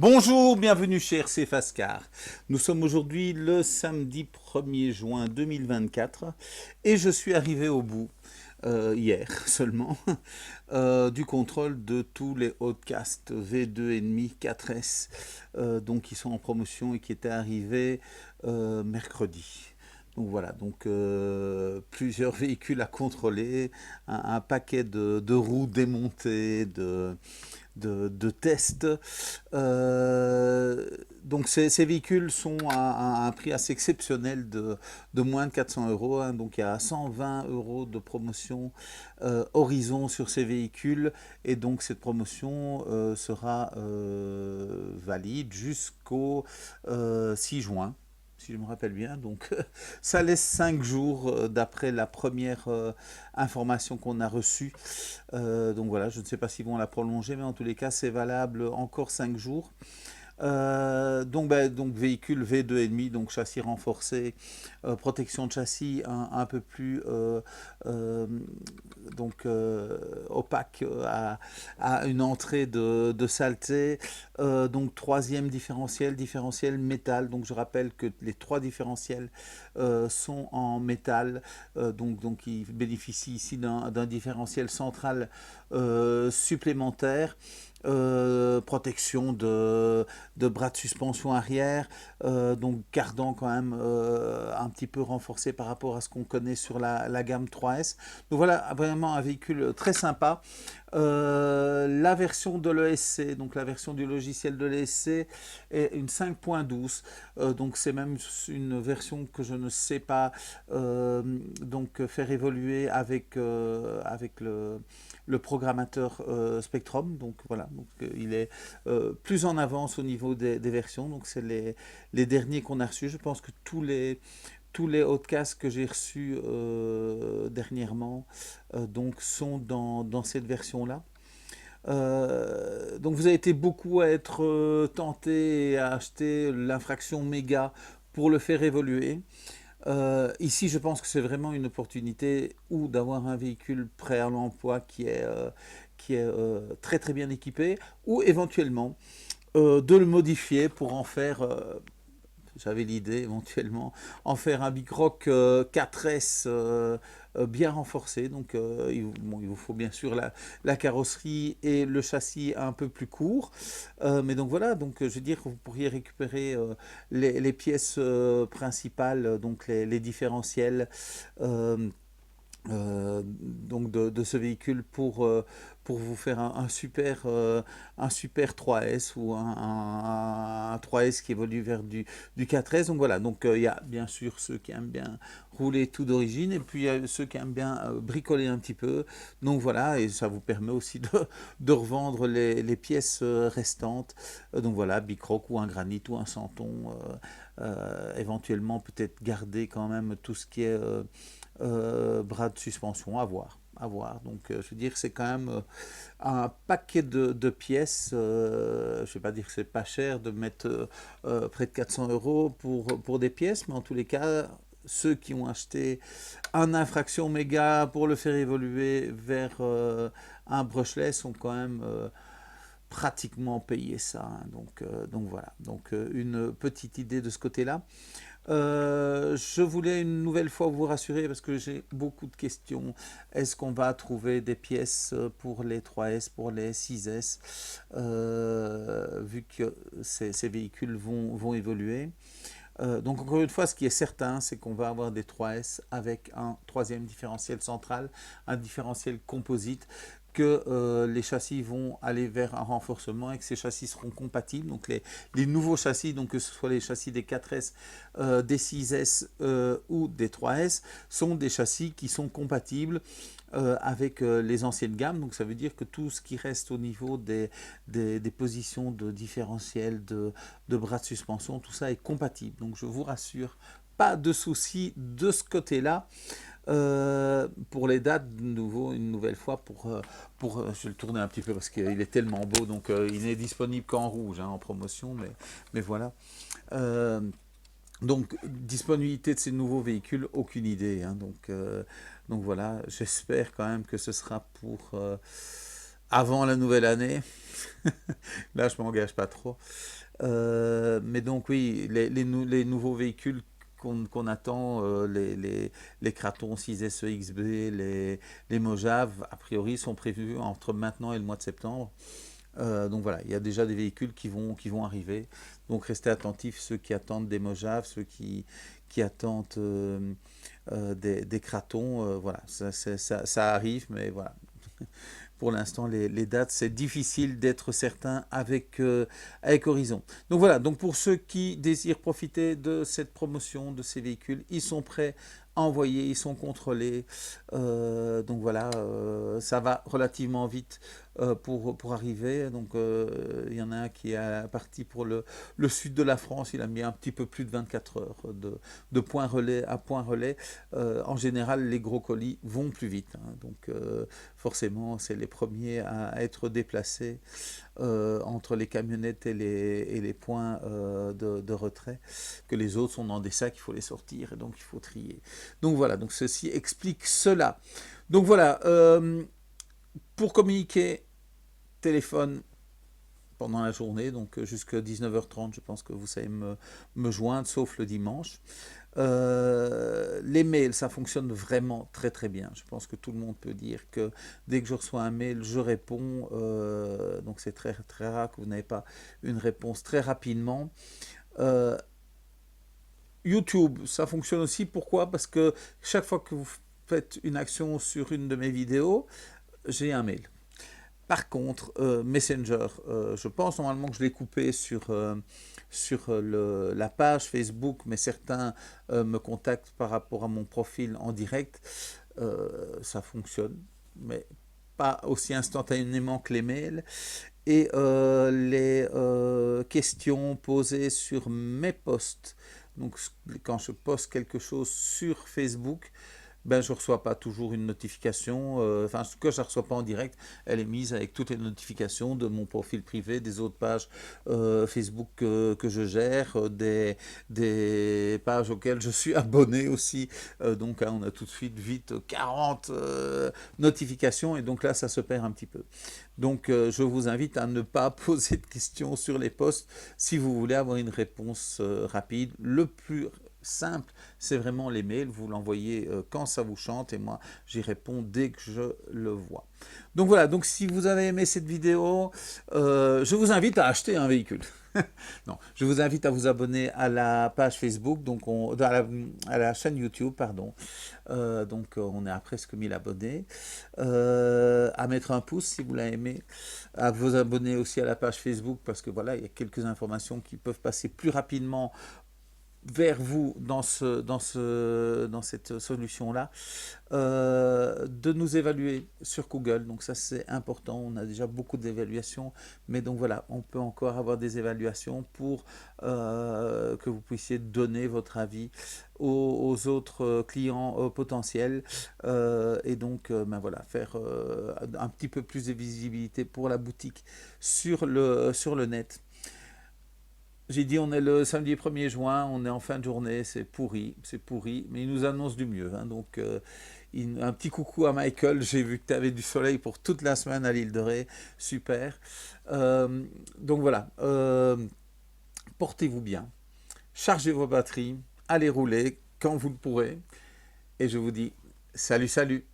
Bonjour, bienvenue chez RC Fascar. Nous sommes aujourd'hui le samedi 1er juin 2024 et je suis arrivé au bout, hier seulement, du contrôle de tous les Outcast V2,5 4S donc qui sont en promotion et qui étaient arrivés mercredi. Donc voilà, plusieurs véhicules à contrôler, un paquet de roues démontées, de tests. Donc ces véhicules sont à un prix assez exceptionnel de moins de 400 euros. Hein. Donc il y a 120 euros de promotion Horizon sur ces véhicules. Et donc cette promotion sera valide jusqu'au 6 juin si je me rappelle bien. Donc, ça laisse 5 jours d'après la première information qu'on a reçue. Donc voilà, je ne sais pas s'ils vont la prolonger, mais en tous les cas, c'est valable encore 5 jours. Donc véhicule V2,5, donc châssis renforcé, protection de châssis un peu plus opaque à une entrée de saleté. Donc troisième différentiel métal. Donc je rappelle que les trois différentiels sont en métal. Donc ils bénéficient ici d'un différentiel central supplémentaire. Protection de bras de suspension arrière, donc gardant quand même un petit peu renforcé par rapport à ce qu'on connaît sur la gamme 3S. Donc voilà, vraiment un véhicule très sympa. La version de l'ESC, donc la version du logiciel de l'ESC est une 5.12, donc c'est même une version que je ne sais pas donc faire évoluer avec le programmateur Spectrum. Donc voilà, il est plus en avance au niveau des versions. Donc c'est les derniers qu'on a reçus. Je pense que tous les podcasts que j'ai reçus dernièrement donc sont dans cette version-là. Donc vous avez été beaucoup à être tenté et à acheter l'infraction méga pour le faire évoluer. Ici, je pense que c'est vraiment une opportunité ou d'avoir un véhicule prêt à l'emploi qui est très très bien équipé, ou éventuellement de le modifier pour en faire, j'avais l'idée éventuellement, en faire un Big Rock 4S bien renforcé. Donc il vous faut bien sûr la carrosserie et le châssis un peu plus court. Mais donc voilà, donc je veux dire que vous pourriez récupérer les pièces principales, donc les différentiels. Donc de ce véhicule pour vous faire un super 3S ou un 3S qui évolue vers du 4S. Donc voilà, donc il y a bien sûr ceux qui aiment bien rouler tout d'origine et puis il y a ceux qui aiment bien bricoler un petit peu. Donc voilà, et ça vous permet aussi de revendre les pièces restantes. Donc voilà, Bicroc ou un granit ou un santon. Éventuellement peut-être garder quand même tout ce qui est bras de suspension à voir. À voir. Donc, je veux dire, c'est quand même un paquet de pièces. Je ne vais pas dire que c'est pas cher de mettre près de 400 euros pour des pièces, mais en tous les cas, ceux qui ont acheté un infraction méga pour le faire évoluer vers un brushless ont quand même pratiquement payé ça. Hein. Donc voilà. Donc une petite idée de ce côté-là. Je voulais une nouvelle fois vous rassurer parce que j'ai beaucoup de questions. Est-ce qu'on va trouver des pièces pour les 3S, pour les 6S, vu que ces véhicules vont évoluer? Donc encore une fois, ce qui est certain, c'est qu'on va avoir des 3S avec un troisième différentiel central, un différentiel composite, que les châssis vont aller vers un renforcement et que ces châssis seront compatibles. Donc les nouveaux châssis, donc que ce soit les châssis des 4S, des 6S ou des 3S, sont des châssis qui sont compatibles avec les anciennes gammes. Donc ça veut dire que tout ce qui reste au niveau des positions de différentiel, de bras de suspension, tout ça est compatible. Donc je vous rassure, pas de souci de ce côté-là. Pour les dates, de nouveau, une nouvelle fois, je vais le tourner un petit peu parce qu'il est tellement beau, donc il n'est disponible qu'en rouge, hein, en promotion, mais voilà. Euh, donc, disponibilité de ces nouveaux véhicules, aucune idée. Hein, donc voilà, j'espère quand même que ce sera pour avant la nouvelle année. Là, je m'engage pas trop. Mais donc oui, les nouveaux véhicules qu'on attend, les Kraton 6 SE XB, les Mojave, a priori, sont prévus entre maintenant et le mois de septembre. Donc voilà, il y a déjà des véhicules qui vont arriver. Donc restez attentifs, ceux qui attendent des Mojave, ceux qui attendent des Kraton. Voilà, ça arrive, mais voilà. Pour l'instant, les dates, c'est difficile d'être certain avec Horizon. Donc voilà, donc pour ceux qui désirent profiter de cette promotion, de ces véhicules, ils sont prêts à envoyer, ils sont contrôlés. Donc voilà, ça va relativement vite pour arriver. Donc il y en a un qui est parti pour le sud de la France, il a mis un petit peu plus de 24 heures de point relais à point relais. En général, les gros colis vont plus vite, hein. Donc forcément, c'est les premiers à être déplacés entre les camionnettes et les points de retrait, que les autres sont dans des sacs, il faut les sortir et donc il faut trier. Donc voilà, donc ceci explique cela. Donc voilà, pour communiquer, téléphone pendant la journée, donc jusqu'à 19h30, je pense que vous savez me joindre, sauf le dimanche. Les mails, ça fonctionne vraiment très très bien. Je pense que tout le monde peut dire que dès que je reçois un mail, je réponds. Donc c'est très très rare que vous n'avez pas une réponse très rapidement. Euh, YouTube, ça fonctionne aussi. Pourquoi? Parce que chaque fois que vous faites une action sur une de mes vidéos, j'ai un mail. Par contre, Messenger, je pense normalement que je l'ai coupé sur la page Facebook, mais certains me contactent par rapport à mon profil en direct. Ça fonctionne, mais pas aussi instantanément que les mails. Et les questions posées sur mes posts. Donc quand je poste quelque chose sur Facebook, ben, je ne reçois pas toujours une notification. Enfin, ce que je ne reçois pas en direct, elle est mise avec toutes les notifications de mon profil privé, des autres pages Facebook que je gère, des pages auxquelles je suis abonné aussi. Donc, hein, on a tout de suite vite 40 notifications et donc là, ça se perd un petit peu. Donc, je vous invite à ne pas poser de questions sur les posts si vous voulez avoir une réponse rapide. Le plus simple, c'est vraiment les mails. Vous l'envoyez quand ça vous chante et moi, j'y réponds dès que je le vois. Donc voilà, donc si vous avez aimé cette vidéo, je vous invite à acheter un véhicule. Non, je vous invite à vous abonner à la page Facebook, donc à la chaîne YouTube, pardon. Donc on est à presque 1000 abonnés. À mettre un pouce si vous l'avez aimé, à vous abonner aussi à la page Facebook parce que voilà, il y a quelques informations qui peuvent passer plus rapidement vers vous dans cette solution-là, de nous évaluer sur Google. Donc ça c'est important, on a déjà beaucoup d'évaluations, mais donc voilà, on peut encore avoir des évaluations pour que vous puissiez donner votre avis aux autres clients potentiels et donc ben voilà, faire un petit peu plus de visibilité pour la boutique sur le net. J'ai dit on est le samedi 1er juin, on est en fin de journée, c'est pourri, mais il nous annonce du mieux, hein. Donc un petit coucou à Michael, j'ai vu que tu avais du soleil pour toute la semaine à l'île de Ré, super. Donc voilà, portez-vous bien, chargez vos batteries, allez rouler quand vous le pourrez, et je vous dis salut salut.